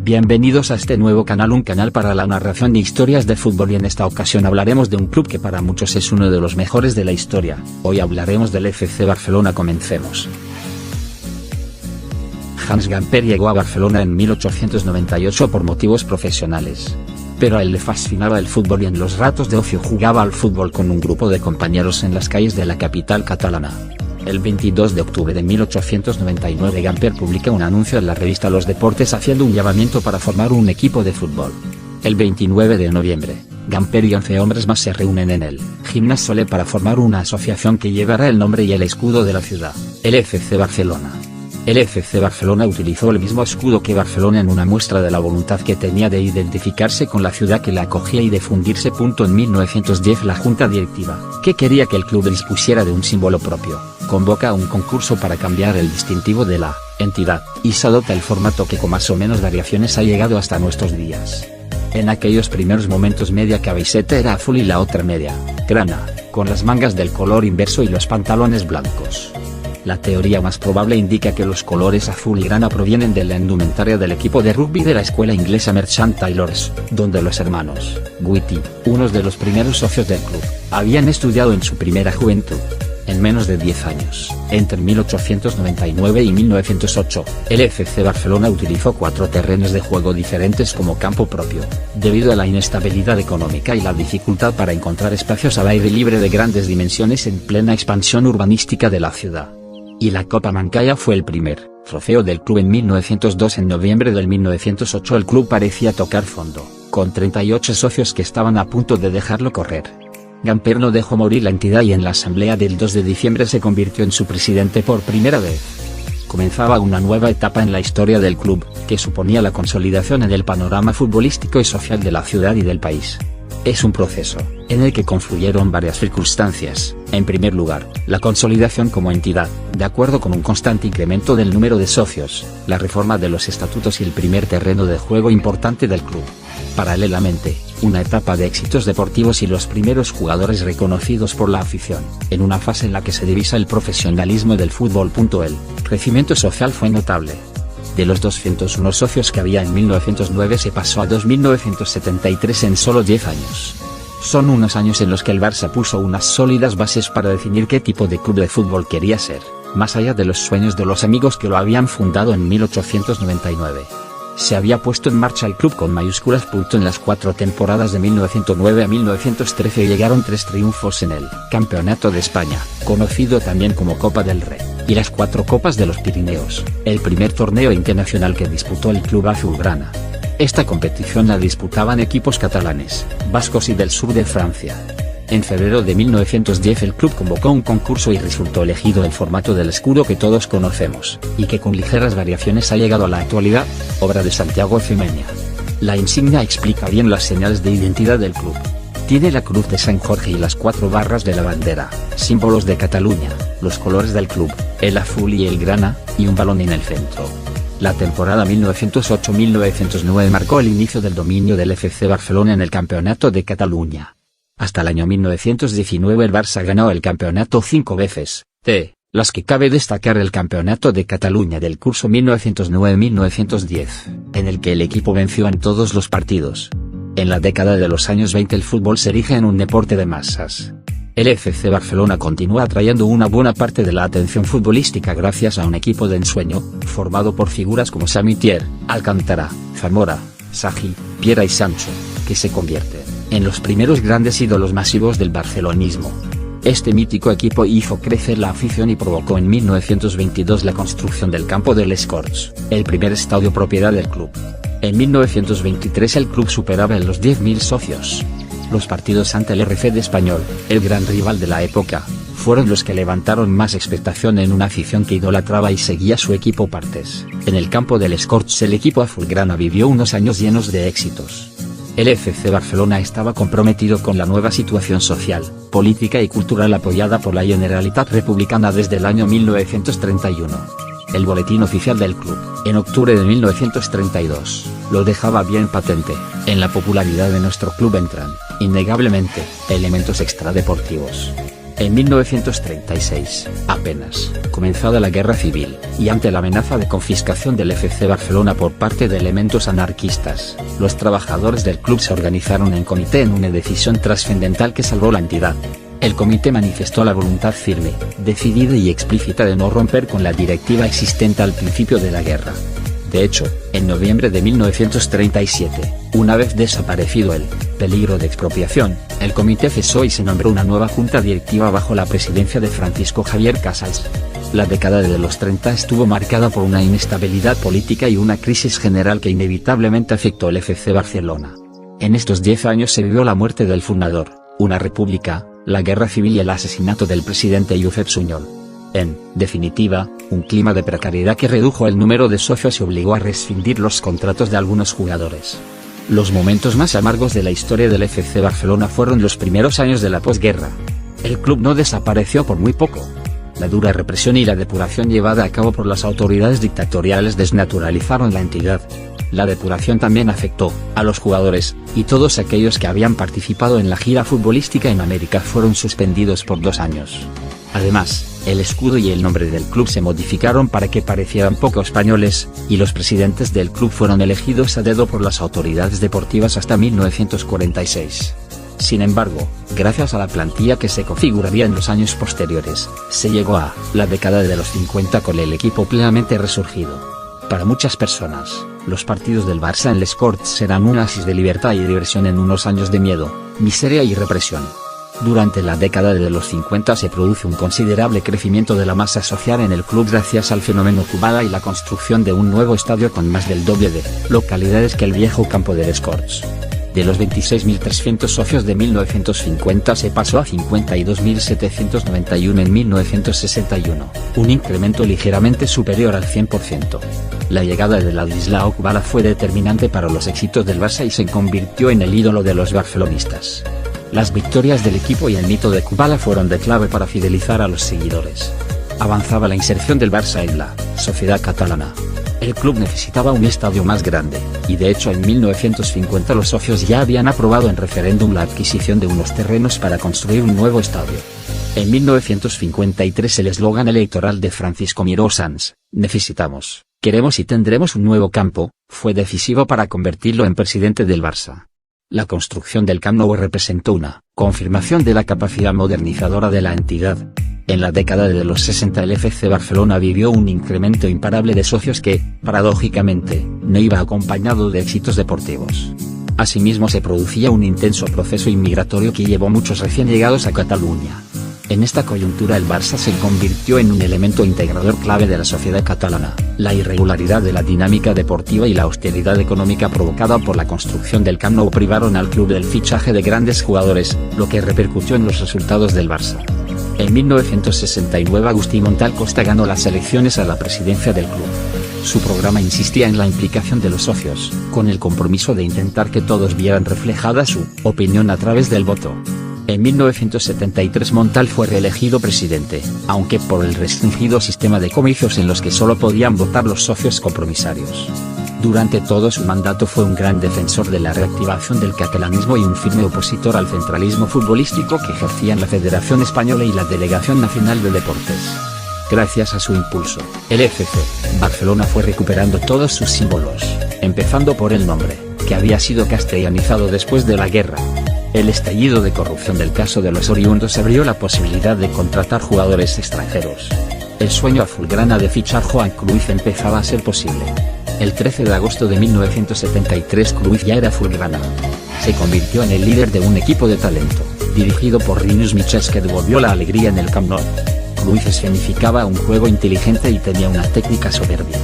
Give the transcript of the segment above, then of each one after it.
Bienvenidos a este nuevo canal, un canal para la narración de historias de fútbol, y en esta ocasión hablaremos de un club que para muchos es uno de los mejores de la historia. Hoy hablaremos del FC Barcelona. Comencemos. Hans Gamper llegó a Barcelona en 1898 por motivos profesionales. Pero a él le fascinaba el fútbol y en los ratos de ocio jugaba al fútbol con un grupo de compañeros en las calles de la capital catalana. El 22 de octubre de 1899 Gamper publica un anuncio en la revista Los Deportes haciendo un llamamiento para formar un equipo de fútbol. El 29 de noviembre, Gamper y 11 hombres más se reúnen en el Gimnàs Solé para formar una asociación que llevará el nombre y el escudo de la ciudad, el FC Barcelona. El FC Barcelona utilizó el mismo escudo que Barcelona en una muestra de la voluntad que tenía de identificarse con la ciudad que la acogía y de fundirse. En 1910 la junta directiva, que quería que el club dispusiera de un símbolo propio, convoca un concurso para cambiar el distintivo de la entidad, y se adopta el formato que con más o menos variaciones ha llegado hasta nuestros días. En aquellos primeros momentos media camiseta era azul y la otra media, grana, con las mangas del color inverso y los pantalones blancos. La teoría más probable indica que los colores azul y grana provienen de la indumentaria del equipo de rugby de la escuela inglesa Merchant Taylors, donde los hermanos Whitty, unos de los primeros socios del club, habían estudiado en su primera juventud. En menos de 10 años, entre 1899 y 1908, el FC Barcelona utilizó 4 terrenos de juego diferentes como campo propio, debido a la inestabilidad económica y la dificultad para encontrar espacios al aire libre de grandes dimensiones en plena expansión urbanística de la ciudad. Y la Copa Mancaya fue el primer trofeo del club en 1902. En noviembre del 1908 el club parecía tocar fondo, con 38 socios que estaban a punto de dejarlo correr. Gamper no dejó morir la entidad y en la asamblea del 2 de diciembre se convirtió en su presidente por primera vez. Comenzaba una nueva etapa en la historia del club, que suponía la consolidación en el panorama futbolístico y social de la ciudad y del país. Es un proceso, en el que confluyeron varias circunstancias. En primer lugar, la consolidación como entidad, de acuerdo con un constante incremento del número de socios, la reforma de los estatutos y el primer terreno de juego importante del club. Paralelamente, una etapa de éxitos deportivos y los primeros jugadores reconocidos por la afición, en una fase en la que se divisa el profesionalismo del fútbol. El crecimiento social fue notable. De los 201 socios que había en 1909 se pasó a 2.973 en solo 10 años. Son unos años en los que el Barça puso unas sólidas bases para definir qué tipo de club de fútbol quería ser, más allá de los sueños de los amigos que lo habían fundado en 1899. Se había puesto en marcha el club con mayúsculas. En las 4 temporadas de 1909 a 1913 llegaron 3 triunfos en el Campeonato de España, conocido también como Copa del Rey, y las 4 Copas de los Pirineos, el primer torneo internacional que disputó el club azulgrana. Esta competición la disputaban equipos catalanes, vascos y del sur de Francia. En febrero de 1910 el club convocó un concurso y resultó elegido el formato del escudo que todos conocemos, y que con ligeras variaciones ha llegado a la actualidad, obra de Santiago Cimeña. La insignia explica bien las señales de identidad del club. Tiene la cruz de San Jorge y las 4 barras de la bandera, símbolos de Cataluña, los colores del club, el azul y el grana, y un balón en el centro. La temporada 1908-1909 marcó el inicio del dominio del FC Barcelona en el Campeonato de Cataluña. Hasta el año 1919 el Barça ganó el campeonato 5 veces, de las que cabe destacar el Campeonato de Cataluña del curso 1909-1910, en el que el equipo venció en todos los partidos. En la década de los años 20 el fútbol se erige en un deporte de masas. El FC Barcelona continúa atrayendo una buena parte de la atención futbolística gracias a un equipo de ensueño, formado por figuras como Samitier, Alcántara, Zamora, Sagi, Piera y Sancho, que se convierten en los primeros grandes ídolos masivos del barcelonismo. Este mítico equipo hizo crecer la afición y provocó en 1922 la construcción del campo de Les Corts, el primer estadio propiedad del club. En 1923 el club superaba en los 10.000 socios. Los partidos ante el RC de Español, el gran rival de la época, fueron los que levantaron más expectación en una afición que idolatraba y seguía su equipo partes. En el campo de Les Corts el equipo azulgrana vivió unos años llenos de éxitos. El FC Barcelona estaba comprometido con la nueva situación social, política y cultural apoyada por la Generalitat Republicana desde el año 1931. El boletín oficial del club, en octubre de 1932, lo dejaba bien patente. En la popularidad de nuestro club entran, innegablemente, elementos extradeportivos. En 1936, apenas comenzada la guerra civil, y ante la amenaza de confiscación del FC Barcelona por parte de elementos anarquistas, los trabajadores del club se organizaron en comité en una decisión trascendental que salvó la entidad. El comité manifestó la voluntad firme, decidida y explícita de no romper con la directiva existente al principio de la guerra. De hecho, en noviembre de 1937, una vez desaparecido el peligro de expropiación, el comité cesó y se nombró una nueva junta directiva bajo la presidencia de Francisco Javier Casals. La década de los 30 estuvo marcada por una inestabilidad política y una crisis general que inevitablemente afectó al FC Barcelona. En estos 10 años se vivió la muerte del fundador, una república, la guerra civil y el asesinato del presidente Josep Sunyol. En definitiva, un clima de precariedad que redujo el número de socios y obligó a rescindir los contratos de algunos jugadores. Los momentos más amargos de la historia del FC Barcelona fueron los primeros años de la posguerra. El club no desapareció por muy poco. La dura represión y la depuración llevada a cabo por las autoridades dictatoriales desnaturalizaron la entidad. La depuración también afectó a los jugadores, y todos aquellos que habían participado en la gira futbolística en América fueron suspendidos por 2 años. Además, el escudo y el nombre del club se modificaron para que parecieran poco españoles, y los presidentes del club fueron elegidos a dedo por las autoridades deportivas hasta 1946. Sin embargo, gracias a la plantilla que se configuraría en los años posteriores, se llegó a la década de los 50 con el equipo plenamente resurgido. Para muchas personas, los partidos del Barça en Les Corts serán un oasis de libertad y diversión en unos años de miedo, miseria y represión. Durante la década de los 50 se produce un considerable crecimiento de la masa social en el club gracias al fenómeno Kubala y la construcción de un nuevo estadio con más del doble de localidades que el viejo campo de Les Corts. De los 26.300 socios de 1950 se pasó a 52.791 en 1961, un incremento ligeramente superior al 100%. La llegada de Ladislao Kubala fue determinante para los éxitos del Barça y se convirtió en el ídolo de los barcelonistas. Las victorias del equipo y el mito de Kubala fueron de clave para fidelizar a los seguidores. Avanzaba la inserción del Barça en la sociedad catalana. El club necesitaba un estadio más grande, y de hecho en 1950 los socios ya habían aprobado en referéndum la adquisición de unos terrenos para construir un nuevo estadio. En 1953 el eslogan electoral de Francisco Miró Sans, "Necesitamos, queremos y tendremos un nuevo campo", fue decisivo para convertirlo en presidente del Barça. La construcción del Camp Nou representó una confirmación de la capacidad modernizadora de la entidad. En la década de los 60 el FC Barcelona vivió un incremento imparable de socios que, paradójicamente, no iba acompañado de éxitos deportivos. Asimismo se producía un intenso proceso inmigratorio que llevó muchos recién llegados a Cataluña. En esta coyuntura el Barça se convirtió en un elemento integrador clave de la sociedad catalana. La irregularidad de la dinámica deportiva y la austeridad económica provocada por la construcción del Camp Nou privaron al club del fichaje de grandes jugadores, lo que repercutió en los resultados del Barça. En 1969 Agustín Montal Costa ganó las elecciones a la presidencia del club. Su programa insistía en la implicación de los socios, con el compromiso de intentar que todos vieran reflejada su opinión a través del voto. En 1973 Montal fue reelegido presidente, aunque por el restringido sistema de comicios en los que solo podían votar los socios compromisarios. Durante todo su mandato fue un gran defensor de la reactivación del catalanismo y un firme opositor al centralismo futbolístico que ejercían la Federación Española y la Delegación Nacional de Deportes. Gracias a su impulso, el FC Barcelona fue recuperando todos sus símbolos, empezando por el nombre, que había sido castellanizado después de la guerra. El estallido de corrupción del caso de los oriundos abrió la posibilidad de contratar jugadores extranjeros. El sueño azulgrana de fichar Joan Cruyff empezaba a ser posible. El 13 de agosto de 1973 Cruyff ya era azulgrana. Se convirtió en el líder de un equipo de talento, dirigido por Rinus Michels que devolvió la alegría en el Camp Nou. Cruyff escenificaba un juego inteligente y tenía una técnica soberbia.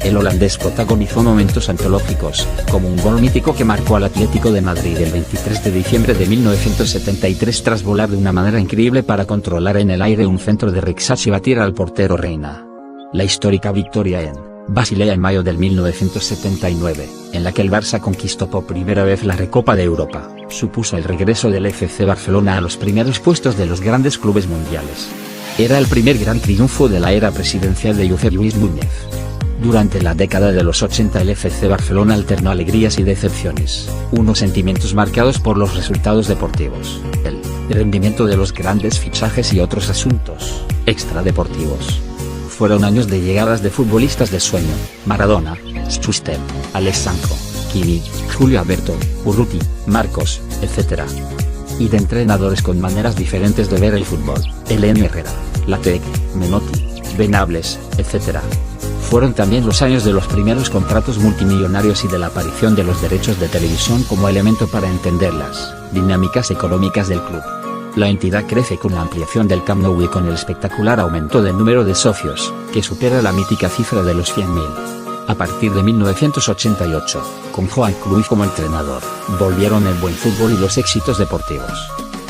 El holandés protagonizó momentos antológicos, como un gol mítico que marcó al Atlético de Madrid el 23 de diciembre de 1973 tras volar de una manera increíble para controlar en el aire un centro de Rixach y batir al portero Reina. La histórica victoria en Basilea en mayo del 1979, en la que el Barça conquistó por primera vez la Recopa de Europa, supuso el regreso del FC Barcelona a los primeros puestos de los grandes clubes mundiales. Era el primer gran triunfo de la era presidencial de Josep Lluís Núñez. Durante la década de los 80 el FC Barcelona alternó alegrías y decepciones, unos sentimientos marcados por los resultados deportivos, el rendimiento de los grandes fichajes y otros asuntos extradeportivos. Fueron años de llegadas de futbolistas de sueño: Maradona, Schuster, Alessandro, Chini, Julio Alberto, Urruti, Marcos, etc. Y de entrenadores con maneras diferentes de ver el fútbol: Eleni Herrera, Latec, Menotti, Venables, etc. Fueron también los años de los primeros contratos multimillonarios y de la aparición de los derechos de televisión como elemento para entender las dinámicas económicas del club. La entidad crece con la ampliación del Camp Nou y con el espectacular aumento del número de socios, que supera la mítica cifra de los 100.000. A partir de 1988, con Johan Cruyff como entrenador, volvieron el buen fútbol y los éxitos deportivos.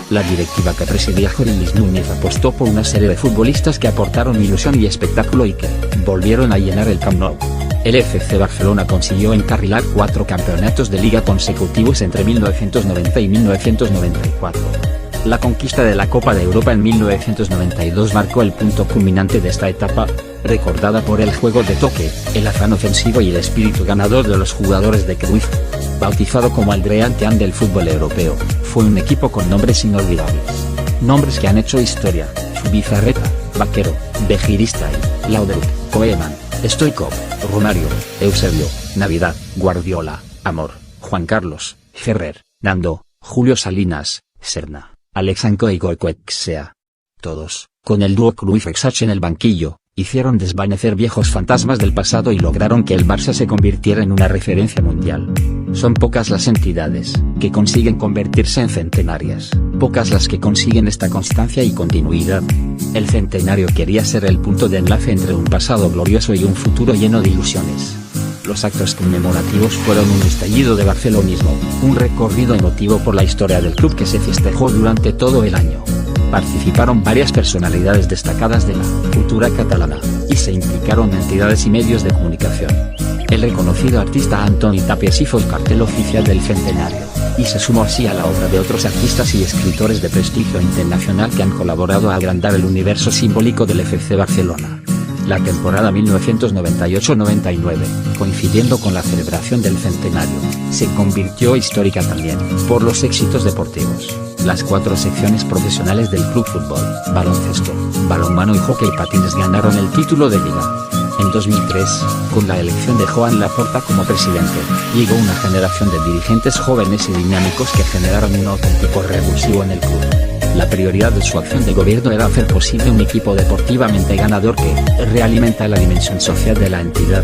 La directiva que presidía Jorge Luis Núñez apostó por una serie de futbolistas que aportaron ilusión y espectáculo y que volvieron a llenar el Camp Nou. El FC Barcelona consiguió encarrilar 4 campeonatos de liga consecutivos entre 1990 y 1994. La conquista de la Copa de Europa en 1992 marcó el punto culminante de esta etapa, recordada por el juego de toque, el afán ofensivo y el espíritu ganador de los jugadores de Cruyff. Bautizado como el Dream Team del fútbol europeo, fue un equipo con nombres inolvidables. Nombres que han hecho historia: Zubizarreta, Vaquero, Begiristain, Laudrup, Koeman, Stoichkov, Romario, Eusebio, Navidad, Guardiola, Amor, Juan Carlos, Ferrer, Nando, Julio Salinas, Serna, Alexandro y Goicoechea. Todos, con el dúo Cruyff-Exach en el banquillo, hicieron desvanecer viejos fantasmas del pasado y lograron que el Barça se convirtiera en una referencia mundial. Son pocas las entidades que consiguen convertirse en centenarias, pocas las que consiguen esta constancia y continuidad. El centenario quería ser el punto de enlace entre un pasado glorioso y un futuro lleno de ilusiones. Los actos conmemorativos fueron un estallido de barcelonismo, un recorrido emotivo por la historia del club que se festejó durante todo el año. Participaron varias personalidades destacadas de la cultura catalana, y se implicaron entidades y medios de comunicación. El reconocido artista Antoni Tàpies hizo el cartel oficial del centenario, y se sumó así a la obra de otros artistas y escritores de prestigio internacional que han colaborado a agrandar el universo simbólico del FC Barcelona. La temporada 1998-99, coincidiendo con la celebración del centenario, se convirtió histórica también, por los éxitos deportivos. Las 4 secciones profesionales del club: fútbol, baloncesto, balonmano y hockey patines ganaron el título de liga. En 2003, con la elección de Joan Laporta como presidente, llegó una generación de dirigentes jóvenes y dinámicos que generaron un auténtico revulsivo en el club. La prioridad de su acción de gobierno era hacer posible un equipo deportivamente ganador que realimenta la dimensión social de la entidad.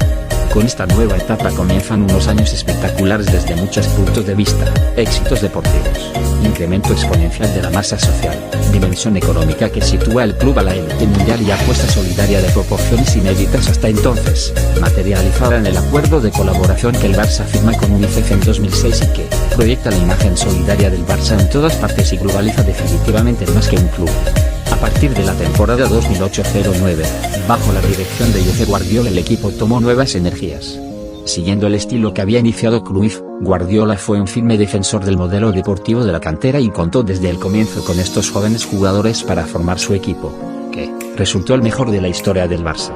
Con esta nueva etapa comienzan unos años espectaculares desde muchos puntos de vista: éxitos deportivos, incremento exponencial de la masa social, dimensión económica que sitúa el club a la élite mundial y apuesta solidaria de proporciones inéditas hasta entonces, materializada en el acuerdo de colaboración que el Barça firma con UNICEF en 2006 y que proyecta la imagen solidaria del Barça en todas partes y globaliza definitivamente más que un club. A partir de la temporada 2008-09, bajo la dirección de Josep Guardiola, el equipo tomó nuevas energías. Siguiendo el estilo que había iniciado Cruyff, Guardiola fue un firme defensor del modelo deportivo de la cantera y contó desde el comienzo con estos jóvenes jugadores para formar su equipo, que resultó el mejor de la historia del Barça.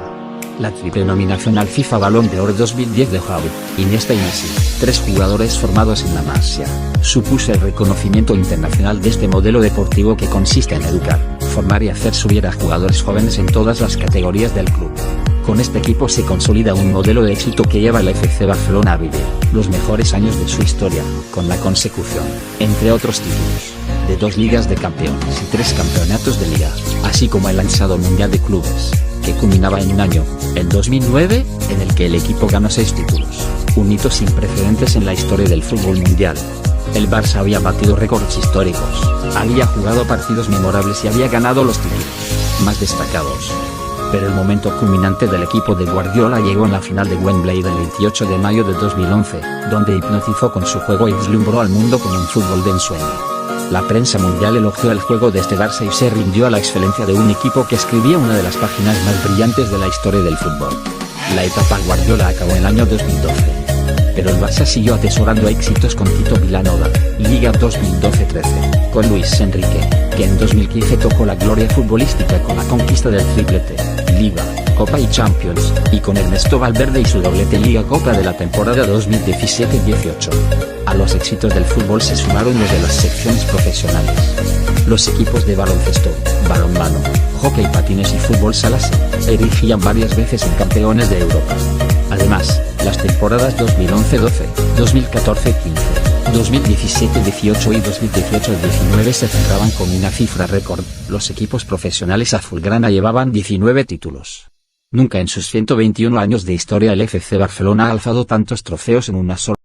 La triple nominación al FIFA Balón de Oro 2010 de Xavi, Iniesta y Messi, 3 jugadores formados en la Masia, supuso el reconocimiento internacional de este modelo deportivo que consiste en educar, formar y hacer subir a jugadores jóvenes en todas las categorías del club. Con este equipo se consolida un modelo de éxito que lleva al FC Barcelona a vivir los mejores años de su historia, con la consecución, entre otros títulos, de 2 ligas de campeones y 3 campeonatos de liga, así como el lanzado Mundial de Clubes, que culminaba en un año, el 2009, en el que el equipo ganó 6 títulos, un hito sin precedentes en la historia del fútbol mundial. El Barça había batido récords históricos, había jugado partidos memorables y había ganado los títulos más destacados. Pero el momento culminante del equipo de Guardiola llegó en la final de Wembley del 28 de mayo de 2011, donde hipnotizó con su juego y deslumbró al mundo con un fútbol de ensueño. La prensa mundial elogió el juego de este Barça y se rindió a la excelencia de un equipo que escribía una de las páginas más brillantes de la historia del fútbol. La etapa Guardiola acabó en el año 2012. Pero el Barça siguió atesorando éxitos con Tito Vilanova, Liga 2012-13, con Luis Enrique, que en 2015 tocó la gloria futbolística con la conquista del triplete, Liga, Copa y Champions, y con Ernesto Valverde y su doblete Liga Copa de la temporada 2017-18. A los éxitos del fútbol se sumaron los de las secciones profesionales. Los equipos de baloncesto, balonmano, hockey patines y fútbol sala se erigían varias veces en campeones de Europa. Además, las temporadas 2011-12, 2014-15, 2017-18 y 2018-19 se cerraban con una cifra récord. Los equipos profesionales azulgrana llevaban 19 títulos. Nunca en sus 121 años de historia el FC Barcelona ha alzado tantos trofeos en una sola